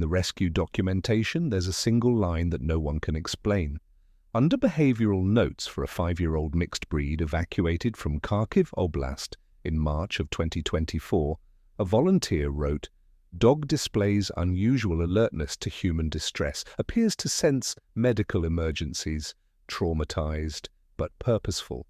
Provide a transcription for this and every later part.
the rescue documentation, there's a single line that no one can explain. Under behavioral notes for a 5-year-old mixed breed evacuated from Kharkiv Oblast in March of 2024, a volunteer wrote, "Dog displays unusual alertness to human distress, appears to sense medical emergencies, traumatized but purposeful."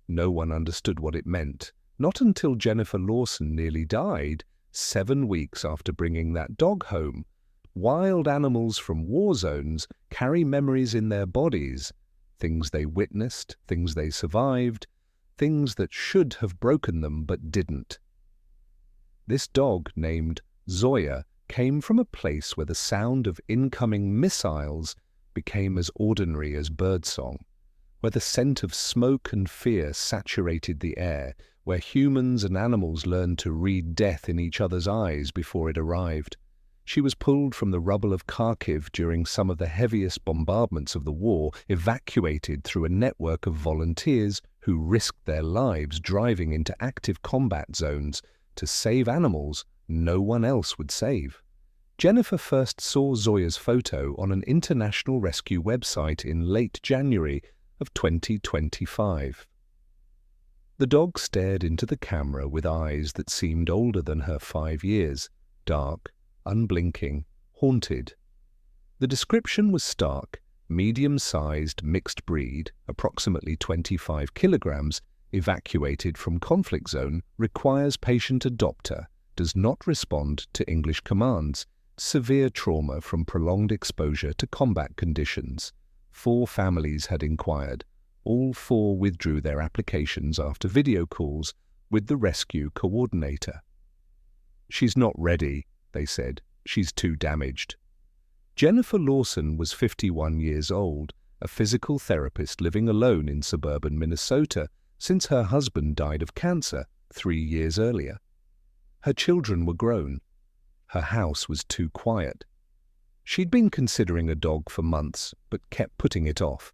No one understood what it meant, not until Jennifer Lawson nearly died 7 weeks after bringing that dog home. Wild animals from war zones carry memories in their bodies, things they witnessed, things they survived, things that should have broken them but didn't. This dog, named Zoya, came from a place where the sound of incoming missiles became as ordinary as birdsong, where the scent of smoke and fear saturated the air, where humans and animals learned to read death in each other's eyes before it arrived. She was pulled from the rubble of Kharkiv during some of the heaviest bombardments of the war, evacuated through a network of volunteers who risked their lives driving into active combat zones to save animals no one else would save. Jennifer first saw Zoya's photo on an international rescue website in late January of 2025. The dog stared into the camera with eyes that seemed older than her 5 years, dark, unblinking, haunted. The description was stark: medium-sized mixed breed, approximately 25 kilograms, evacuated from conflict zone, requires patient adopter, does not respond to English commands, severe trauma from prolonged exposure to combat conditions. 4 families had inquired. All 4 withdrew their applications after video calls with the rescue coordinator. "She's not ready," they said. "She's too damaged." Jennifer Lawson was 51 years old, a physical therapist living alone in suburban Minnesota since her husband died of cancer 3 years earlier. Her children were grown. Her house was too quiet. She'd been considering a dog for months, but kept putting it off,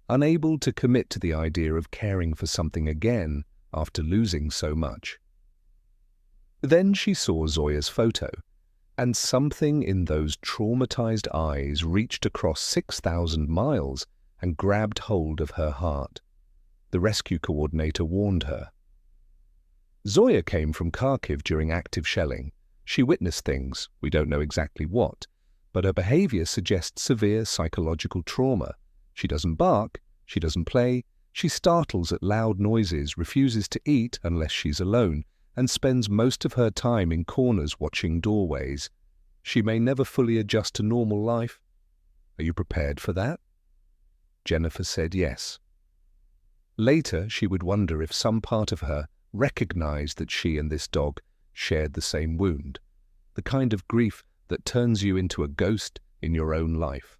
unable to commit to the idea of caring for something again after losing so much. Then she saw Zoya's photo, and something in those traumatized eyes reached across 6,000 miles and grabbed hold of her heart. The rescue coordinator warned her. Zoya came from Kharkiv during active shelling. She witnessed things, we don't know exactly what, but her behavior suggests severe psychological trauma. She doesn't bark, she doesn't play, she startles at loud noises, refuses to eat unless she's alone, and spends most of her time in corners watching doorways. She may never fully adjust to normal life. Are you prepared for that? Jennifer said yes. Later, she would wonder if some part of her recognized that she and this dog shared the same wound, the kind of grief that turns you into a ghost in your own life.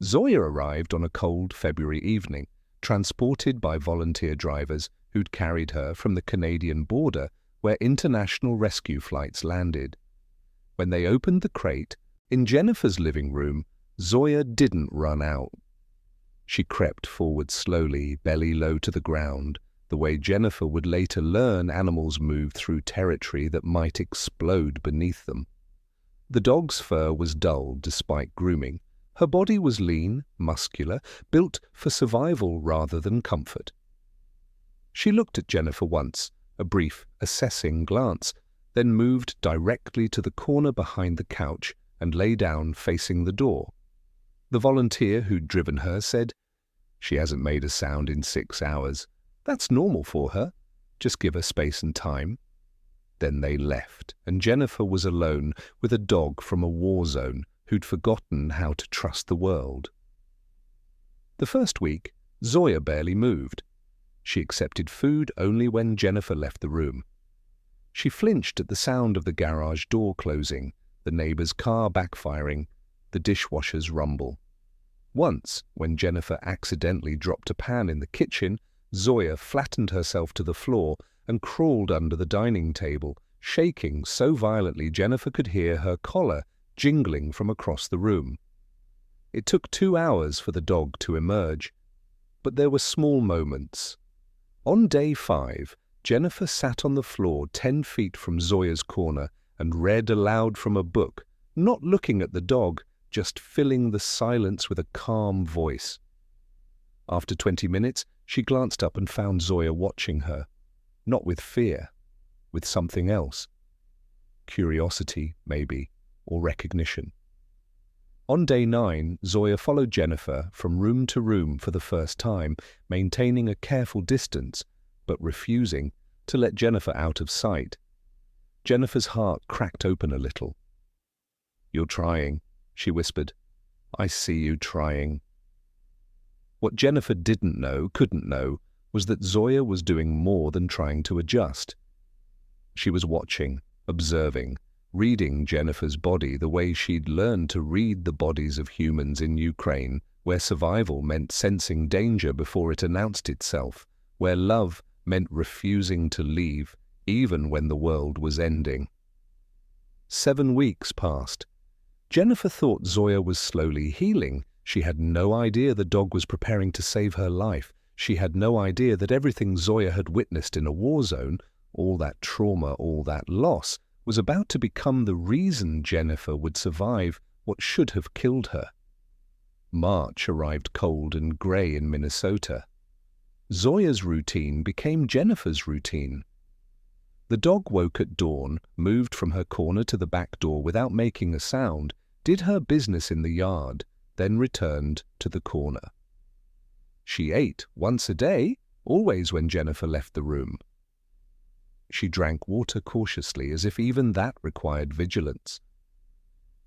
Zoya arrived on a cold February evening, transported by volunteer drivers who'd carried her from the Canadian border where international rescue flights landed. When they opened the crate, in Jennifer's living room, Zoya didn't run out. She crept forward slowly, belly low to the ground, the way Jennifer would later learn animals move through territory that might explode beneath them. The dog's fur was dull despite grooming. Her body was lean, muscular, built for survival rather than comfort. She looked at Jennifer once, a brief, assessing glance, then moved directly to the corner behind the couch and lay down facing the door. The volunteer who'd driven her said, "She hasn't made a sound in 6 hours. That's normal for her. Just give her space and time." Then they left, and Jennifer was alone with a dog from a war zone who'd forgotten how to trust the world. The first week, Zoya barely moved. She accepted food only when Jennifer left the room. She flinched at the sound of the garage door closing, the neighbor's car backfiring, the dishwasher's rumble. Once, when Jennifer accidentally dropped a pan in the kitchen, Zoya flattened herself to the floor and crawled under the dining table, shaking so violently Jennifer could hear her collar jingling from across the room. It took 2 hours for the dog to emerge, but there were small moments. On day 5, Jennifer sat on the floor 10 feet from Zoya's corner and read aloud from a book, not looking at the dog, just filling the silence with a calm voice. After 20 minutes, she glanced up and found Zoya watching her, not with fear, with something else. Curiosity, maybe, or recognition. On day 9, Zoya followed Jennifer from room to room for the first time, maintaining a careful distance, but refusing to let Jennifer out of sight. Jennifer's heart cracked open a little. "You're trying," she whispered. "I see you trying." What Jennifer didn't know, couldn't know, was that Zoya was doing more than trying to adjust. She was watching, observing, reading Jennifer's body the way she'd learned to read the bodies of humans in Ukraine, where survival meant sensing danger before it announced itself, where love meant refusing to leave, even when the world was ending. 7 weeks passed. Jennifer thought Zoya was slowly healing. She had no idea the dog was preparing to save her life. She had no idea that everything Zoya had witnessed in a war zone, all that trauma, all that loss, was about to become the reason Jennifer would survive what should have killed her. March arrived cold and grey in Minnesota. Zoya's routine became Jennifer's routine. The dog woke at dawn, moved from her corner to the back door without making a sound, did her business in the yard, then returned to the corner. She ate once a day, always when Jennifer left the room. She drank water cautiously, as if even that required vigilance.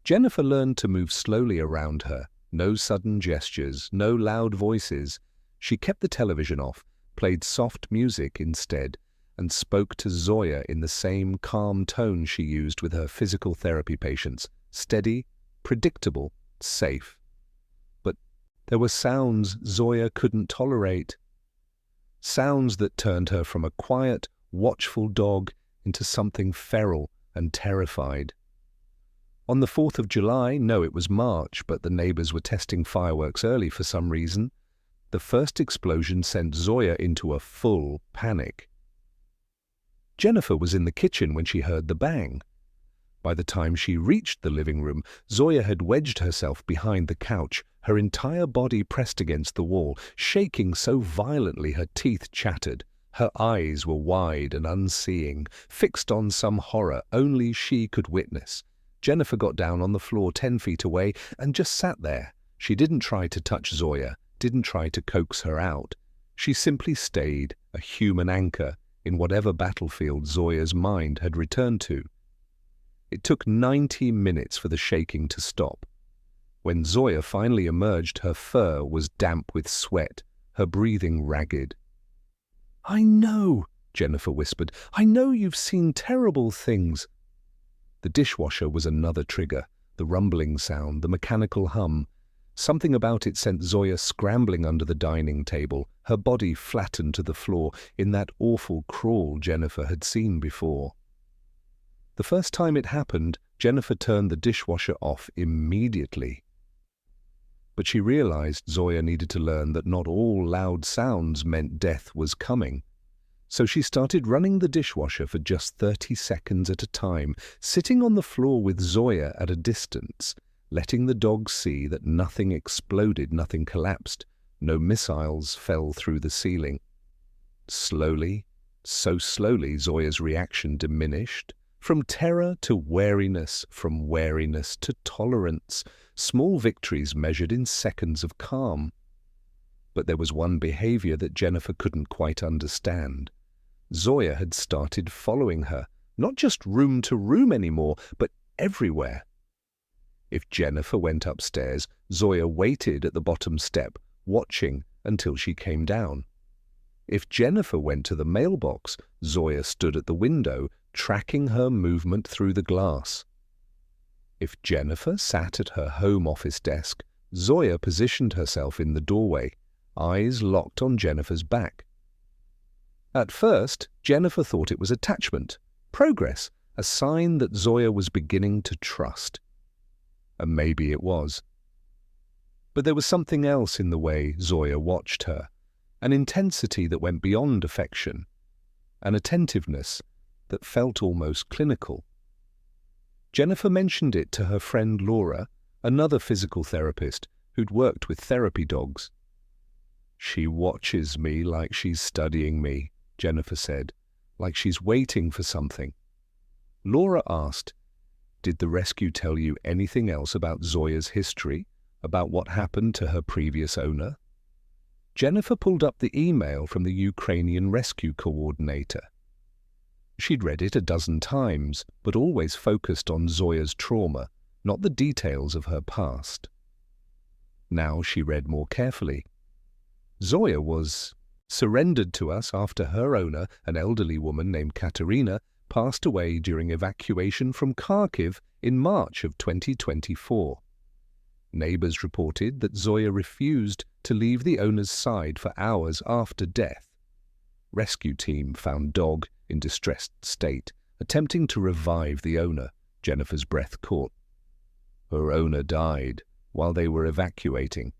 Jennifer learned to move slowly around her, no sudden gestures, no loud voices. She kept the television off, played soft music instead, and spoke to Zoya in the same calm tone she used with her physical therapy patients, steady, predictable, safe. But there were sounds Zoya couldn't tolerate. Sounds that turned her from a quiet, watchful dog into something feral and terrified. On the 4th of July, no, it was March, but the neighbors were testing fireworks early for some reason, the first explosion sent Zoya into a full panic. Jennifer was in the kitchen when she heard the bang. By the time she reached the living room, Zoya had wedged herself behind the couch, her entire body pressed against the wall, shaking so violently her teeth chattered. Her eyes were wide and unseeing, fixed on some horror only she could witness. Jennifer got down on the floor 10 feet away and just sat there. She didn't try to touch Zoya, didn't try to coax her out. She simply stayed, a human anchor, in whatever battlefield Zoya's mind had returned to. It took 90 minutes for the shaking to stop. When Zoya finally emerged, her fur was damp with sweat, her breathing ragged. "I know," Jennifer whispered. "I know you've seen terrible things." The dishwasher was another trigger, the rumbling sound, the mechanical hum. Something about it sent Zoya scrambling under the dining table, her body flattened to the floor in that awful crawl Jennifer had seen before. The first time it happened, Jennifer turned the dishwasher off immediately. But she realized Zoya needed to learn that not all loud sounds meant death was coming. So she started running the dishwasher for just 30 seconds at a time, sitting on the floor with Zoya at a distance, letting the dog see that nothing exploded, nothing collapsed, no missiles fell through the ceiling. Slowly, so slowly, Zoya's reaction diminished. From terror to wariness, from wariness to tolerance, small victories measured in seconds of calm. But there was one behavior that Jennifer couldn't quite understand. Zoya had started following her, not just room to room anymore, but everywhere. If Jennifer went upstairs, Zoya waited at the bottom step, watching until she came down. If Jennifer went to the mailbox, Zoya stood at the window, tracking her movement through the glass. If Jennifer sat at her home office desk, Zoya positioned herself in the doorway, eyes locked on Jennifer's back. At first, Jennifer thought it was attachment, progress, a sign that Zoya was beginning to trust. And maybe it was. But there was something else in the way Zoya watched her, an intensity that went beyond affection, an attentiveness that felt almost clinical. Jennifer mentioned it to her friend Laura, another physical therapist who'd worked with therapy dogs. "She watches me like she's studying me," Jennifer said, "like she's waiting for something." Laura asked, "Did the rescue tell you anything else about Zoya's history, about what happened to her previous owner?" Jennifer pulled up the email from the Ukrainian rescue coordinator. She'd read it a dozen times, but always focused on Zoya's trauma, not the details of her past. Now she read more carefully. Zoya was surrendered to us after her owner, an elderly woman named Katerina, passed away during evacuation from Kharkiv in March of 2024. Neighbors reported that Zoya refused to leave the owner's side for hours after death. Rescue team found dog in distressed state, attempting to revive the owner. Jennifer's breath caught. Her owner died while they were evacuating.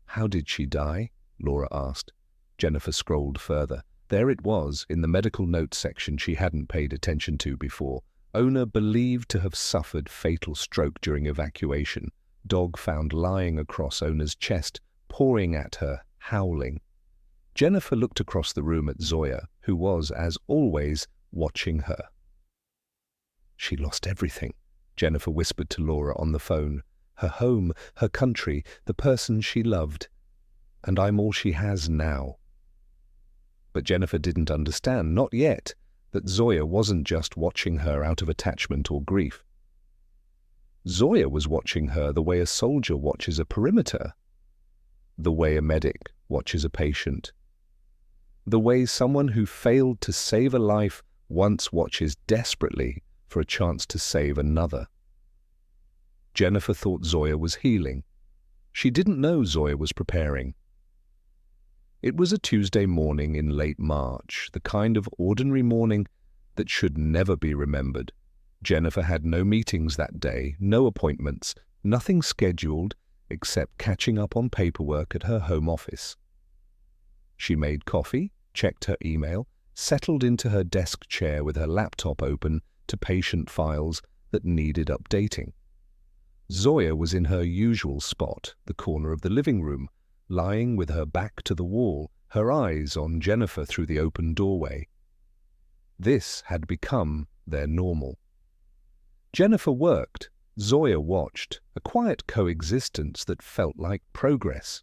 "How did she die?" Laura asked. Jennifer scrolled further. There it was, in the medical notes section she hadn't paid attention to before. Owner believed to have suffered fatal stroke during evacuation. Dog found lying across owner's chest, pawing at her, howling. Jennifer looked across the room at Zoya, who was, as always, watching her. "She lost everything," Jennifer whispered to Laura on the phone. "Her home, her country, the person she loved. And I'm all she has now." But Jennifer didn't understand, not yet, that Zoya wasn't just watching her out of attachment or grief. Zoya was watching her the way a soldier watches a perimeter, the way a medic watches a patient, the way someone who failed to save a life once watches desperately for a chance to save another. Jennifer thought Zoya was healing. She didn't know Zoya was preparing. It was a Tuesday morning in late March, the kind of ordinary morning that should never be remembered. Jennifer had no meetings that day, no appointments, nothing scheduled except catching up on paperwork at her home office. She made coffee, checked her email, settled into her desk chair with her laptop open to patient files that needed updating. Zoya was in her usual spot, the corner of the living room, lying with her back to the wall, her eyes on Jennifer through the open doorway. This had become their normal. Jennifer worked, Zoya watched, a quiet coexistence that felt like progress.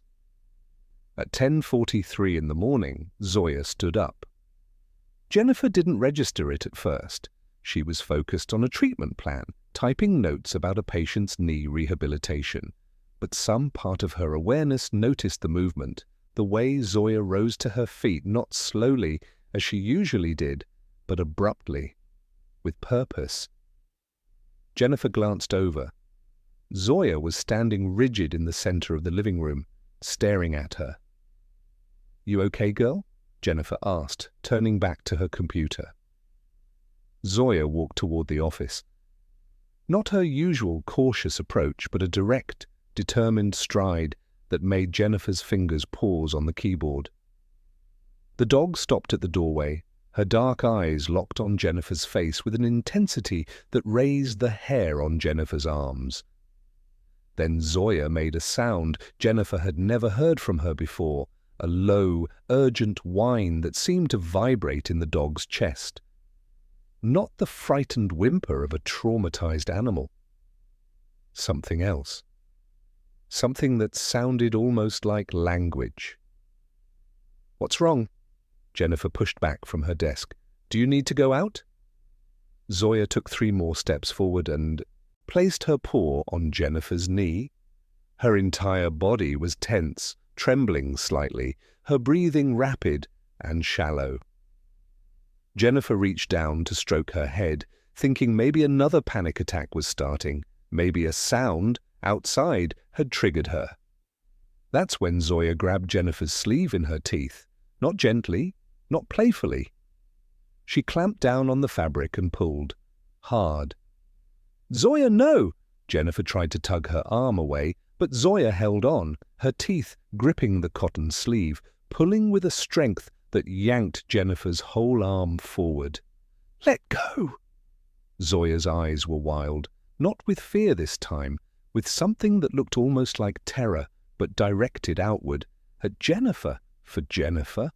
At 10:43 in the morning, Zoya stood up. Jennifer didn't register it at first. She was focused on a treatment plan, typing notes about a patient's knee rehabilitation. But some part of her awareness noticed the movement, the way Zoya rose to her feet, not slowly, as she usually did, but abruptly, with purpose. Jennifer glanced over. Zoya was standing rigid in the center of the living room, staring at her. "You okay, girl?" Jennifer asked, turning back to her computer. Zoya walked toward the office. Not her usual cautious approach, but a direct, determined stride that made Jennifer's fingers pause on the keyboard. The dog stopped at the doorway, her dark eyes locked on Jennifer's face with an intensity that raised the hair on Jennifer's arms. Then Zoya made a sound Jennifer had never heard from her before, a low, urgent whine that seemed to vibrate in the dog's chest. Not the frightened whimper of a traumatized animal. Something else. Something that sounded almost like language. "What's wrong?" Jennifer pushed back from her desk. "Do you need to go out?" Zoya took 3 more steps forward and placed her paw on Jennifer's knee. Her entire body was tense, trembling slightly, her breathing rapid and shallow. Jennifer reached down to stroke her head, thinking maybe another panic attack was starting, maybe a sound outside had triggered her. That's when Zoya grabbed Jennifer's sleeve in her teeth, not gently, not playfully. She clamped down on the fabric and pulled, hard. "Zoya, no!" Jennifer tried to tug her arm away, but Zoya held on, her teeth gripping the cotton sleeve, pulling with a strength that yanked Jennifer's whole arm forward. "Let go!" Zoya's eyes were wild, not with fear this time, with something that looked almost like terror, but directed outward, at Jennifer. For Jennifer?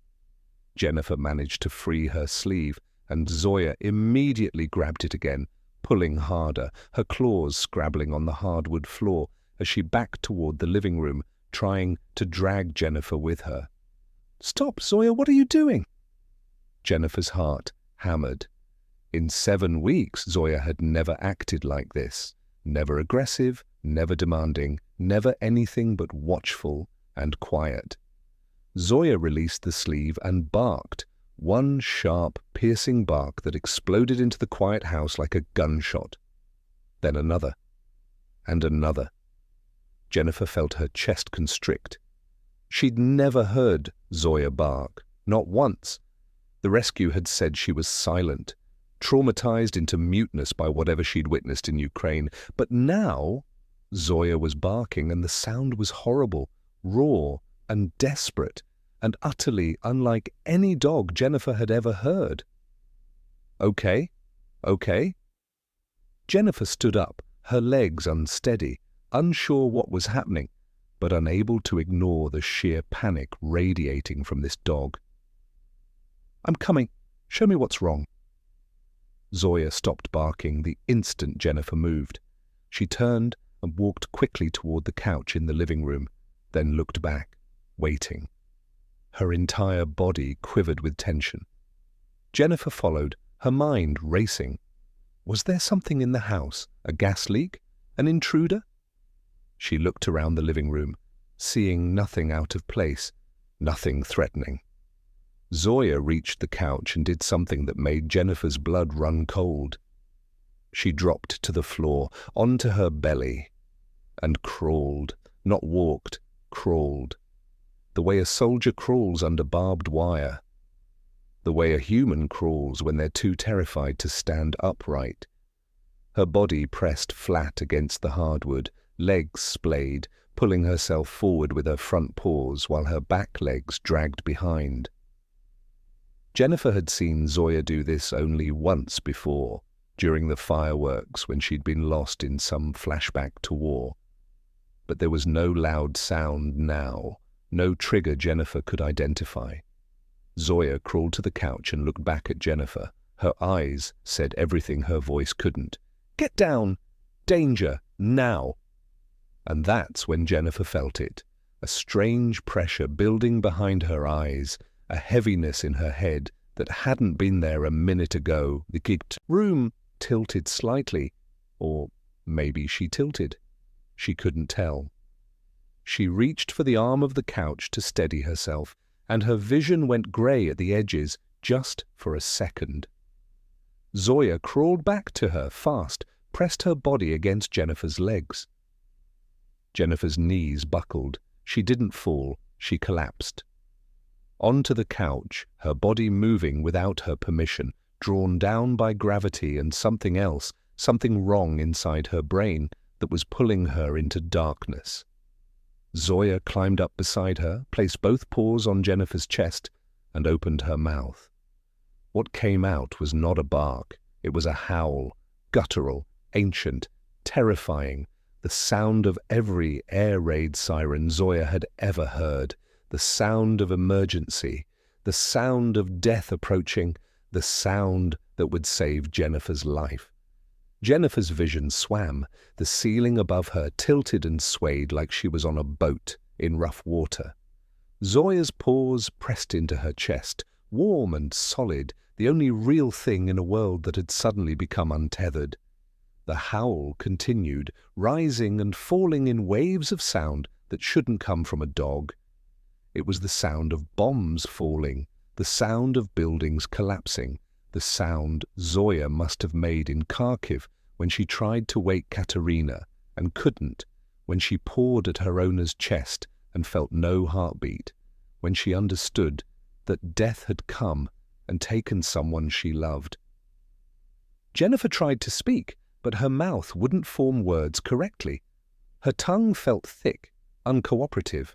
Jennifer managed to free her sleeve, and Zoya immediately grabbed it again, pulling harder, her claws scrabbling on the hardwood floor as she backed toward the living room, trying to drag Jennifer with her. "Stop, Zoya, what are you doing?" Jennifer's heart hammered. In 7 weeks, Zoya had never acted like this. Never aggressive, never demanding, never anything but watchful and quiet. Zoya released the sleeve and barked, one sharp, piercing bark that exploded into the quiet house like a gunshot. Then another, and another. Jennifer felt her chest constrict. She'd never heard Zoya bark, not once. The rescue had said she was silent, traumatized into muteness by whatever she'd witnessed in Ukraine. But now, Zoya was barking, and the sound was horrible, raw, and desperate, and utterly unlike any dog Jennifer had ever heard. "Okay, okay." Jennifer stood up, her legs unsteady, unsure what was happening, but unable to ignore the sheer panic radiating from this dog. "I'm coming. Show me what's wrong." Zoya stopped barking the instant Jennifer moved. She turned and walked quickly toward the couch in the living room, then looked back, waiting. Her entire body quivered with tension. Jennifer followed, her mind racing. Was there something in the house? A gas leak? An intruder? She looked around the living room, seeing nothing out of place, nothing threatening. Zoya reached the couch and did something that made Jennifer's blood run cold. She dropped to the floor, onto her belly, and crawled, not walked, crawled. The way a soldier crawls under barbed wire. The way a human crawls when they're too terrified to stand upright. Her body pressed flat against the hardwood, legs splayed, pulling herself forward with her front paws while her back legs dragged behind. Jennifer had seen Zoya do this only once before, during the fireworks when she'd been lost in some flashback to war. But there was no loud sound now, no trigger Jennifer could identify. Zoya crawled to the couch and looked back at Jennifer. Her eyes said everything her voice couldn't. "Get down! Danger! Now!" And that's when Jennifer felt it, a strange pressure building behind her eyes, a heaviness in her head that hadn't been there a minute ago. The gigged room tilted slightly, or maybe she tilted. She couldn't tell. She reached for the arm of the couch to steady herself, and her vision went grey at the edges just for a second. Zoya crawled back to her fast, pressed her body against Jennifer's legs. Jennifer's knees buckled. She didn't fall, she collapsed. Onto the couch, her body moving without her permission, drawn down by gravity and something else, something wrong inside her brain that was pulling her into darkness. Zoya climbed up beside her, placed both paws on Jennifer's chest, and opened her mouth. What came out was not a bark. It was a howl, guttural, ancient, terrifying, the sound of every air raid siren Zoya had ever heard, the sound of emergency, the sound of death approaching, the sound that would save Jennifer's life. Jennifer's vision swam. The ceiling above her tilted and swayed like she was on a boat in rough water. Zoya's paws pressed into her chest, warm and solid, the only real thing in a world that had suddenly become untethered. The howl continued, rising and falling in waves of sound that shouldn't come from a dog. It was the sound of bombs falling, the sound of buildings collapsing, the sound Zoya must have made in Kharkiv when she tried to wake Katerina and couldn't, when she pawed at her owner's chest and felt no heartbeat, when she understood that death had come and taken someone she loved. Jennifer tried to speak, but her mouth wouldn't form words correctly. Her tongue felt thick, uncooperative.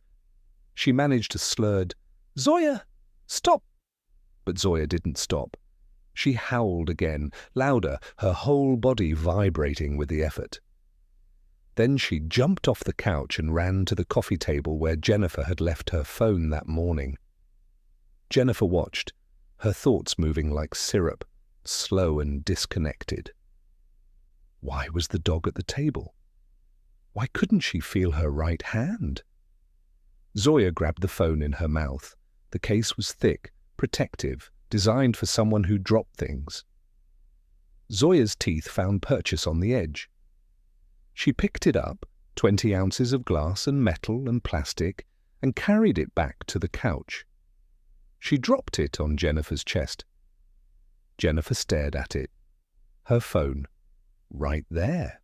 She managed a slurred, "Zoya, stop!" But Zoya didn't stop. She howled again, louder, her whole body vibrating with the effort. Then she jumped off the couch and ran to the coffee table where Jennifer had left her phone that morning. Jennifer watched, her thoughts moving like syrup, slow and disconnected. Why was the dog at the table? Why couldn't she feel her right hand? Zoya grabbed the phone in her mouth. The case was thick, protective, designed for someone who dropped things. Zoya's teeth found purchase on the edge. She picked it up, 20 ounces of glass and metal and plastic, and carried it back to the couch. She dropped it on Jennifer's chest. Jennifer stared at it. Her phone, right there.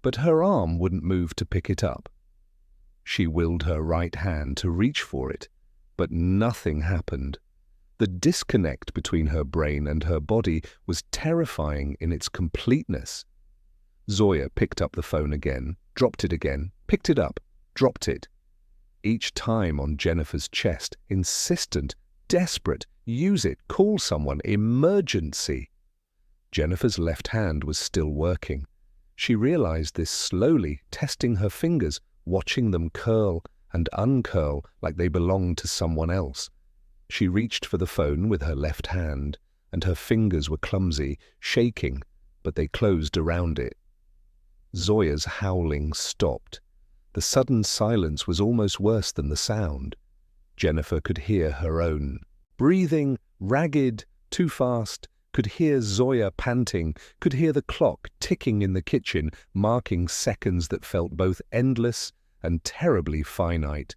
But her arm wouldn't move to pick it up. She willed her right hand to reach for it, but nothing happened. The disconnect between her brain and her body was terrifying in its completeness. Zoya picked up the phone again, dropped it again, picked it up, dropped it. Each time on Jennifer's chest, insistent, desperate, use it, call someone, emergency. Jennifer's left hand was still working. She realized this slowly, testing her fingers, watching them curl and uncurl like they belonged to someone else. She reached for the phone with her left hand, and her fingers were clumsy, shaking, but they closed around it. Zoya's howling stopped. The sudden silence was almost worse than the sound. Jennifer could hear her own. Breathing, ragged, too fast, could hear Zoya panting, could hear the clock ticking in the kitchen, marking seconds that felt both endless and terribly finite.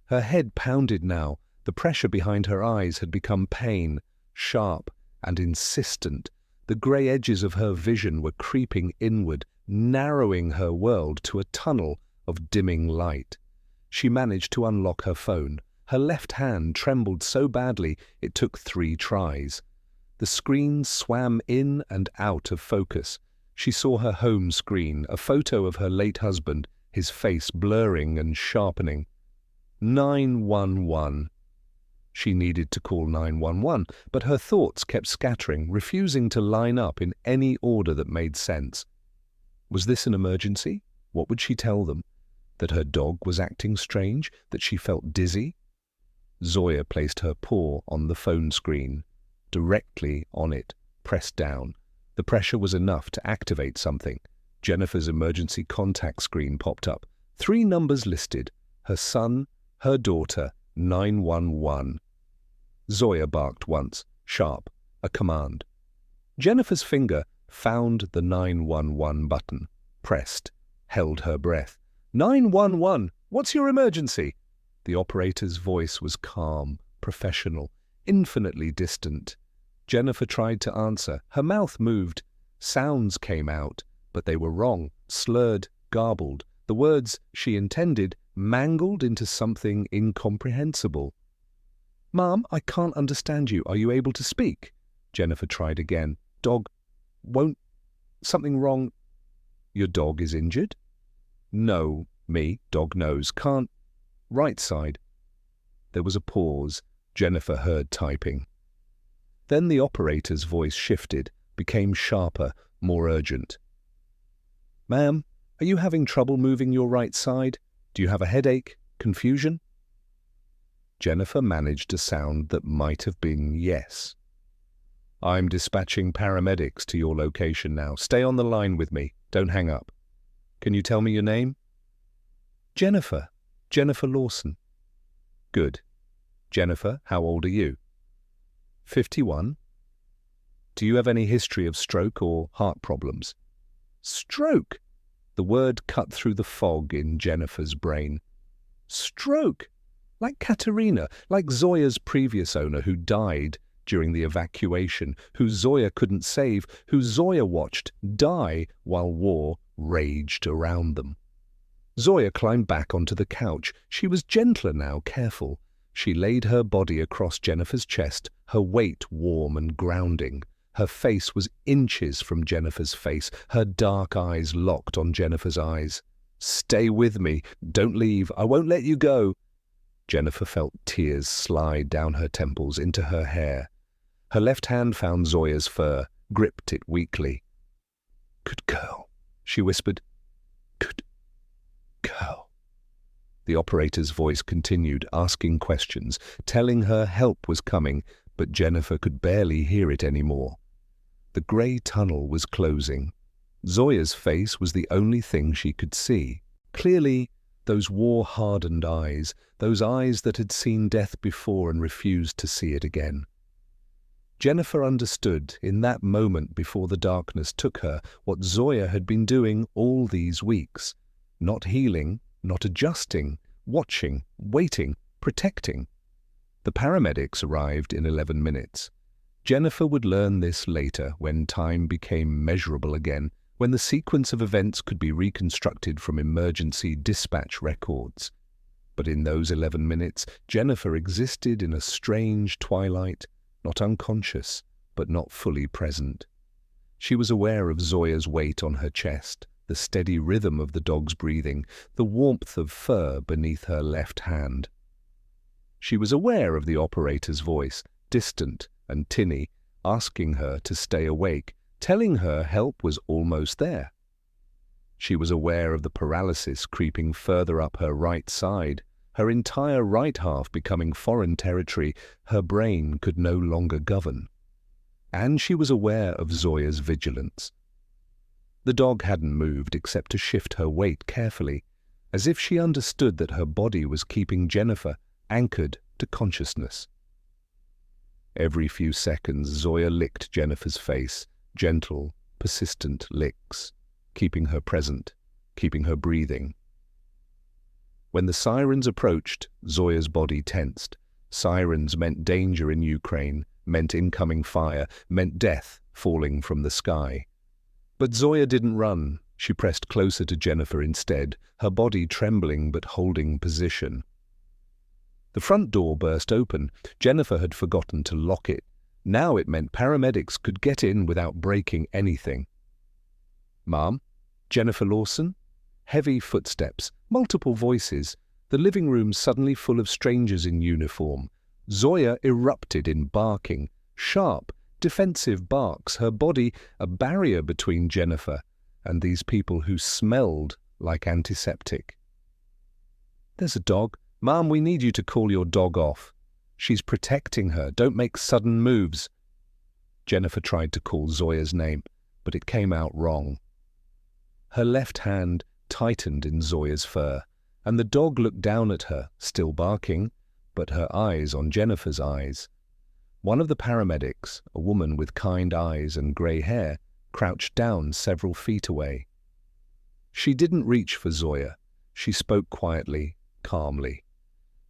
Her head pounded now. The pressure behind her eyes had become pain, sharp and insistent. The grey edges of her vision were creeping inward, narrowing her world to a tunnel of dimming light. She managed to unlock her phone. Her left hand trembled so badly it took 3 tries. The screen swam in and out of focus. She saw her home screen, a photo of her late husband, his face blurring and sharpening. 911. She needed to call 911, but her thoughts kept scattering, refusing to line up in any order that made sense. Was this an emergency? What would she tell them? That her dog was acting strange? That she felt dizzy? Zoya placed her paw on the phone screen. Directly on it, pressed down. The pressure was enough to activate something. Jennifer's emergency contact screen popped up. 3 numbers listed. Her son, her daughter, 911. Zoya barked once, sharp, a command. Jennifer's finger found the 911 button, pressed, held her breath. 911, what's your emergency? The operator's voice was calm, professional, infinitely distant. Jennifer tried to answer. Her mouth moved. Sounds came out, but they were wrong, slurred, garbled. The words she intended mangled into something incomprehensible. Mom, I can't understand you. Are you able to speak? Jennifer tried again. Dog, won't... Something wrong? Your dog is injured? No, me, dog knows, can't... Right side. There was a pause. Jennifer heard typing. Then the operator's voice shifted, became sharper, more urgent. Ma'am, are you having trouble moving your right side? Do you have a headache? Confusion? Jennifer managed a sound that might have been yes. I'm dispatching paramedics to your location now. Stay on the line with me. Don't hang up. Can you tell me your name? Jennifer. Jennifer Lawson. Good. Jennifer, how old are you? 51. Do you have any history of stroke or heart problems? Stroke! The word cut through the fog in Jennifer's brain. Stroke! Like Katerina, like Zoya's previous owner who died during the evacuation, who Zoya couldn't save, who Zoya watched die while war raged around them. Zoya climbed back onto the couch. She was gentler now, careful. She laid her body across Jennifer's chest, her weight warm and grounding. Her face was inches from Jennifer's face, her dark eyes locked on Jennifer's eyes. Stay with me. Don't leave. I won't let you go. Jennifer felt tears slide down her temples into her hair. Her left hand found Zoya's fur, gripped it weakly. "Good girl," she whispered. "Good girl." The operator's voice continued, asking questions, telling her help was coming, but Jennifer could barely hear it anymore. The grey tunnel was closing. Zoya's face was the only thing she could see. Clearly, those war-hardened eyes, those eyes that had seen death before and refused to see it again. Jennifer understood, in that moment before the darkness took her, what Zoya had been doing all these weeks. Not healing, not adjusting, watching, waiting, protecting. The paramedics arrived in 11 minutes. Jennifer would learn this later, when time became measurable again, when the sequence of events could be reconstructed from emergency dispatch records. But in those 11 minutes, Jennifer existed in a strange twilight, not unconscious, but not fully present. She was aware of Zoya's weight on her chest, the steady rhythm of the dog's breathing, the warmth of fur beneath her left hand. She was aware of the operator's voice, distant and tinny, asking her to stay awake, telling her help was almost there. She was aware of the paralysis creeping further up her right side, her entire right half becoming foreign territory her brain could no longer govern. And she was aware of Zoya's vigilance. The dog hadn't moved except to shift her weight carefully, as if she understood that her body was keeping Jennifer anchored to consciousness. Every few seconds, Zoya licked Jennifer's face, gentle, persistent licks, keeping her present, keeping her breathing. When the sirens approached, Zoya's body tensed. Sirens meant danger in Ukraine, meant incoming fire, meant death falling from the sky. But Zoya didn't run. She pressed closer to Jennifer instead, her body trembling but holding position. The front door burst open. Jennifer had forgotten to lock it. Now it meant paramedics could get in without breaking anything. "Mom? Jennifer Lawson?" Heavy footsteps, multiple voices, the living room suddenly full of strangers in uniform. Zoya erupted in barking, sharp, defensive barks, her body a barrier between Jennifer and these people who smelled like antiseptic. "There's a dog. Mom, we need you to call your dog off. She's protecting her. Don't make sudden moves." Jennifer tried to call Zoya's name, but it came out wrong. Her left hand tightened in Zoya's fur, and the dog looked down at her, still barking, but her eyes on Jennifer's eyes. One of the paramedics, a woman with kind eyes and grey hair, crouched down several feet away. She didn't reach for Zoya. She spoke quietly, calmly.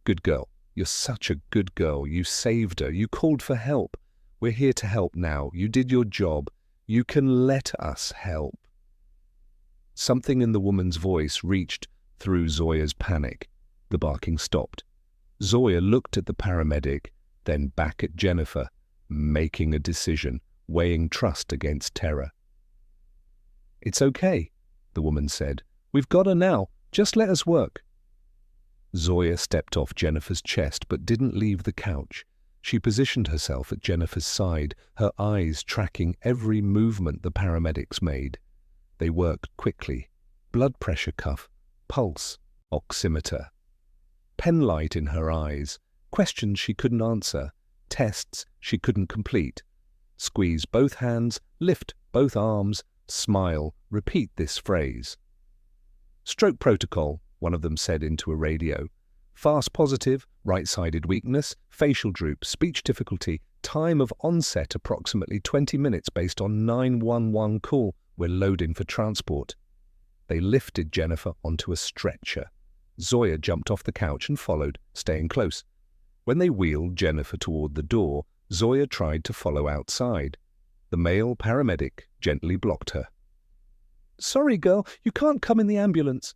"Good girl. You're such a good girl. You saved her. You called for help. We're here to help now. You did your job. You can let us help." Something in the woman's voice reached through Zoya's panic. The barking stopped. Zoya looked at the paramedic, then back at Jennifer, making a decision, weighing trust against terror. "It's okay," the woman said. "We've got her now. Just let us work." Zoya stepped off Jennifer's chest but didn't leave the couch. She positioned herself at Jennifer's side, her eyes tracking every movement the paramedics made. They worked quickly. Blood pressure cuff, pulse, oximeter. Penlight in her eyes, questions she couldn't answer, tests she couldn't complete. Squeeze both hands, lift both arms, smile, repeat this phrase. "Stroke protocol," one of them said into a radio. "Fast positive, right-sided weakness, facial droop, speech difficulty, time of onset approximately 20 minutes based on 911 call. We're loading for transport." They lifted Jennifer onto a stretcher. Zoya jumped off the couch and followed, staying close. When they wheeled Jennifer toward the door, Zoya tried to follow outside. The male paramedic gently blocked her. "Sorry, girl, you can't come in the ambulance."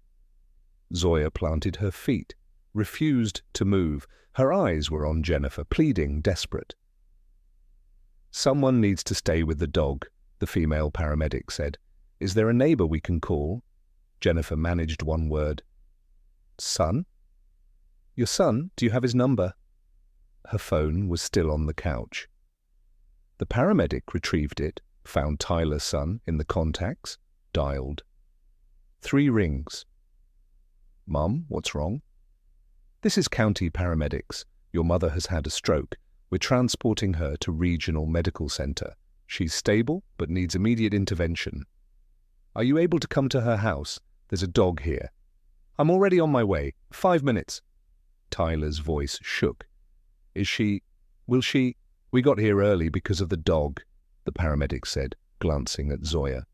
Zoya planted her feet, refused to move. Her eyes were on Jennifer, pleading, desperate. "Someone needs to stay with the dog," the female paramedic said. "Is there a neighbor we can call?" Jennifer managed one word. "Son?" "Your son? Do you have his number?" Her phone was still on the couch. The paramedic retrieved it, found Tyler's son in the contacts, dialed. 3 rings. Mum, what's wrong? This is county paramedics. Your mother has had a stroke. We're transporting her to regional medical center. She's stable, but needs immediate intervention. Are you able to come to her house? There's a dog here. I'm already on my way. 5 minutes. Tyler's voice shook. Will she? We got here early because of the dog, the paramedic said, glancing at Zoya.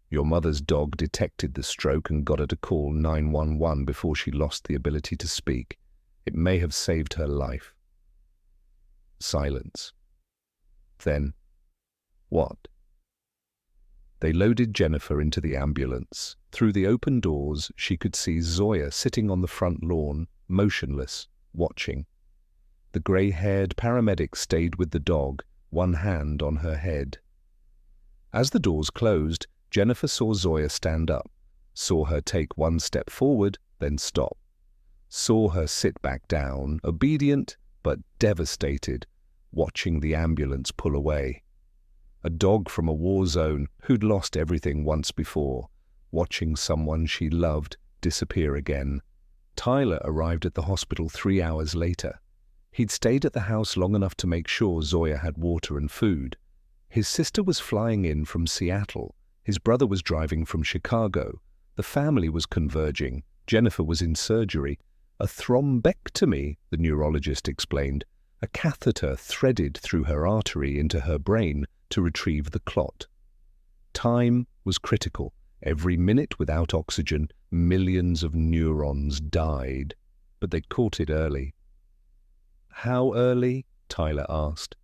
Your mother's dog detected the stroke and got her to call 911 before she lost the ability to speak. It may have saved her life. Silence. Then, what? They loaded Jennifer into the ambulance. Through the open doors, she could see Zoya sitting on the front lawn, motionless, watching. The grey-haired paramedic stayed with the dog, one hand on her head. As the doors closed, Jennifer saw Zoya stand up, saw her take 1 step forward, then stop. Saw her sit back down, obedient but devastated, watching the ambulance pull away. A dog from a war zone who'd lost everything once before, watching someone she loved disappear again. Tyler arrived at the hospital 3 hours later. He'd stayed at the house long enough to make sure Zoya had water and food. His sister was flying in from Seattle. His brother was driving from Chicago. The family was converging. Jennifer was in surgery. A thrombectomy, the neurologist explained. A catheter threaded through her artery into her brain to retrieve the clot. Time was critical. Every minute without oxygen, millions of neurons died. But they'd caught it early. How early? Tyler asked.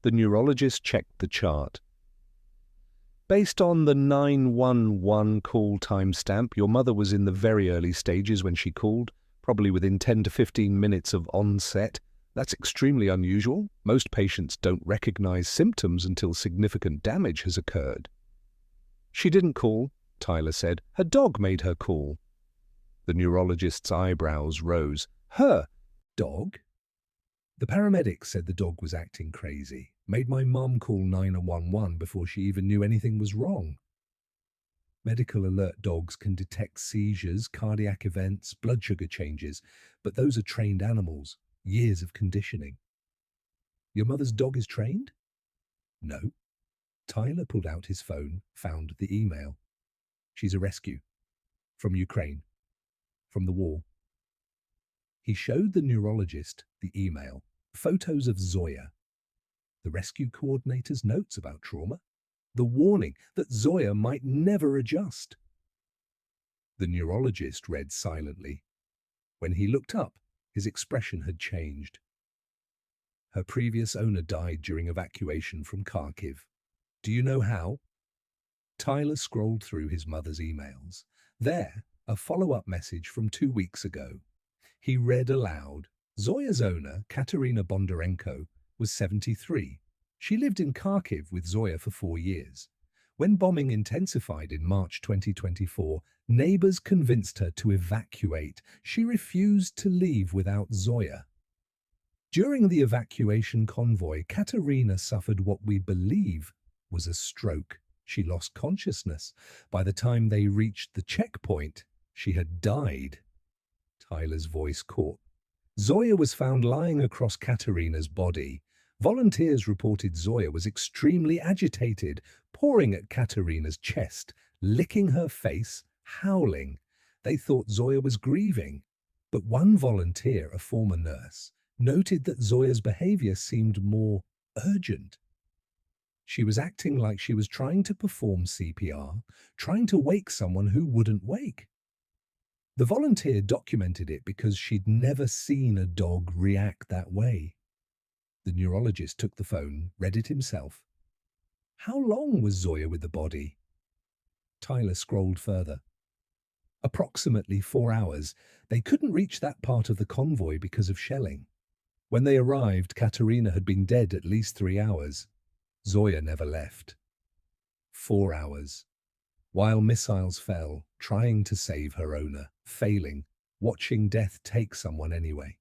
The neurologist checked the chart. Based on the 911 call timestamp, your mother was in the very early stages when she called, probably within 10 to 15 minutes of onset. That's extremely unusual. Most patients don't recognize symptoms until significant damage has occurred. She didn't call, Tyler said. Her dog made her call. The neurologist's eyebrows rose. Her dog? The paramedic said the dog was acting crazy, made my mum call 911 before she even knew anything was wrong. Medical alert dogs can detect seizures, cardiac events, blood sugar changes, but those are trained animals, years of conditioning. Your mother's dog is trained? No. Tyler pulled out his phone, found the email. She's a rescue. From Ukraine. From the war. He showed the neurologist the email, photos of Zoya, the rescue coordinator's notes about trauma, the warning that Zoya might never adjust. The neurologist read silently. When he looked up, his expression had changed. Her previous owner died during evacuation from Kharkiv. Do you know how? Tyler scrolled through his mother's emails. There, a follow-up message from 2 weeks ago. He read aloud. Zoya's owner, Katerina Bondarenko, was 73. She lived in Kharkiv with Zoya for 4 years. When bombing intensified in March 2024, neighbors convinced her to evacuate. She refused to leave without Zoya. During the evacuation convoy, Katerina suffered what we believe was a stroke. She lost consciousness. By the time they reached the checkpoint, she had died. Tyler's voice caught. Zoya was found lying across Katerina's body. Volunteers reported Zoya was extremely agitated, pawing at Katerina's chest, licking her face, howling. They thought Zoya was grieving. But one volunteer, a former nurse, noted that Zoya's behavior seemed more urgent. She was acting like she was trying to perform CPR, trying to wake someone who wouldn't wake. The volunteer documented it because she'd never seen a dog react that way. The neurologist took the phone, read it himself. How long was Zoya with the body? Tyler scrolled further. Approximately 4 hours. They couldn't reach that part of the convoy because of shelling. When they arrived, Katerina had been dead at least 3 hours. Zoya never left. 4 hours. While missiles fell, trying to save her owner, failing, watching death take someone anyway.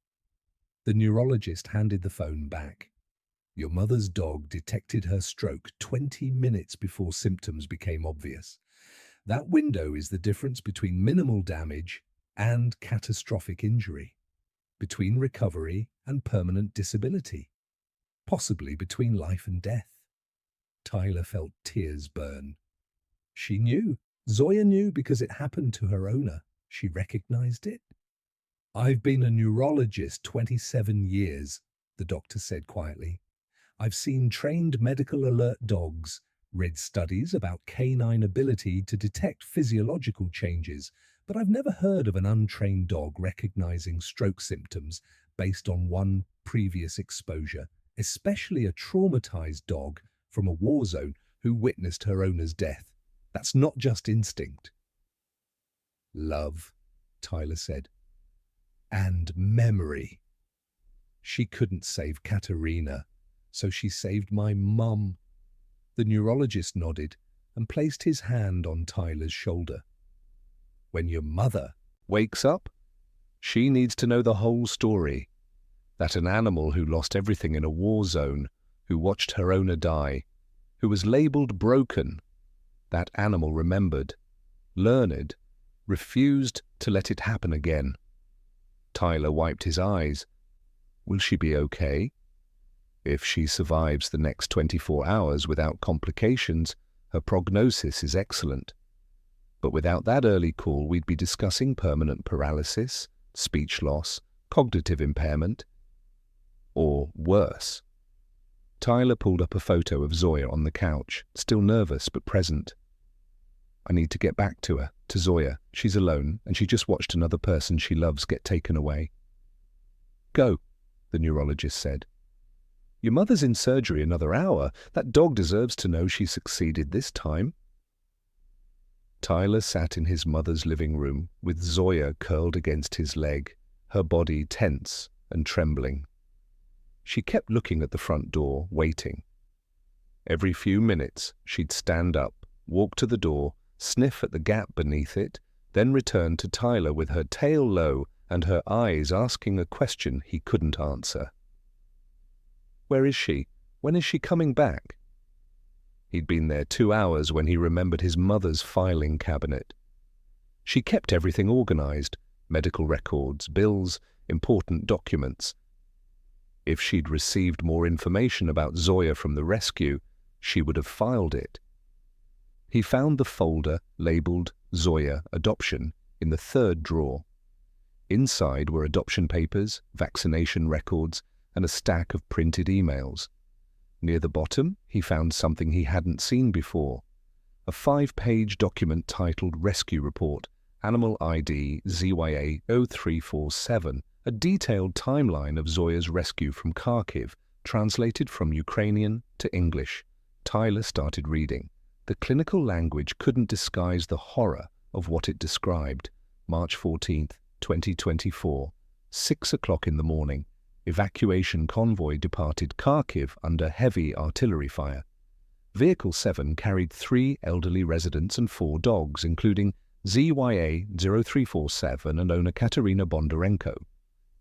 The neurologist handed the phone back. Your mother's dog detected her stroke 20 minutes before symptoms became obvious. That window is the difference between minimal damage and catastrophic injury, between recovery and permanent disability, possibly between life and death. Tyler felt tears burn. She knew. Zoya knew because it happened to her owner. She recognized it. I've been a neurologist 27 years, the doctor said quietly. I've seen trained medical alert dogs, read studies about canine ability to detect physiological changes, but I've never heard of an untrained dog recognizing stroke symptoms based on one previous exposure, especially a traumatized dog from a war zone who witnessed her owner's death. That's not just instinct. Love, Tyler said. And memory. She couldn't save Katerina, so she saved my mum. The neurologist nodded and placed his hand on Tyler's shoulder. When your mother wakes up, she needs to know the whole story. That an animal who lost everything in a war zone, who watched her owner die, who was labeled broken, that animal remembered, learned, refused to let it happen again. Tyler wiped his eyes. Will she be okay? If she survives the next 24 hours without complications, her prognosis is excellent. But without that early call, we'd be discussing permanent paralysis, speech loss, cognitive impairment, or worse. Tyler pulled up a photo of Zoya on the couch, still nervous but present. I need to get back to her, to Zoya. She's alone, and she just watched another person she loves get taken away. Go, the neurologist said. Your mother's in surgery another hour. That dog deserves to know she succeeded this time. Tyler sat in his mother's living room, with Zoya curled against his leg, her body tense and trembling. She kept looking at the front door, waiting. Every few minutes, she'd stand up, walk to the door, sniff at the gap beneath it, then return to Tyler with her tail low and her eyes asking a question he couldn't answer. Where is she? When is she coming back? He'd been there 2 hours when he remembered his mother's filing cabinet. She kept everything organized, medical records, bills, important documents. If she'd received more information about Zoya from the rescue, she would have filed it. He found the folder labeled Zoya Adoption in the third drawer. Inside were adoption papers, vaccination records, and a stack of printed emails. Near the bottom, he found something he hadn't seen before. A 5-page document titled Rescue Report, Animal ID ZYA 0347, a detailed timeline of Zoya's rescue from Kharkiv, translated from Ukrainian to English. Tyler started reading. The clinical language couldn't disguise the horror of what it described. March 14th, 2024, 6 o'clock in the morning. Evacuation convoy departed Kharkiv under heavy artillery fire. Vehicle 7 carried 3 elderly residents and 4 dogs, including ZYA 0347 and owner Katerina Bondarenko.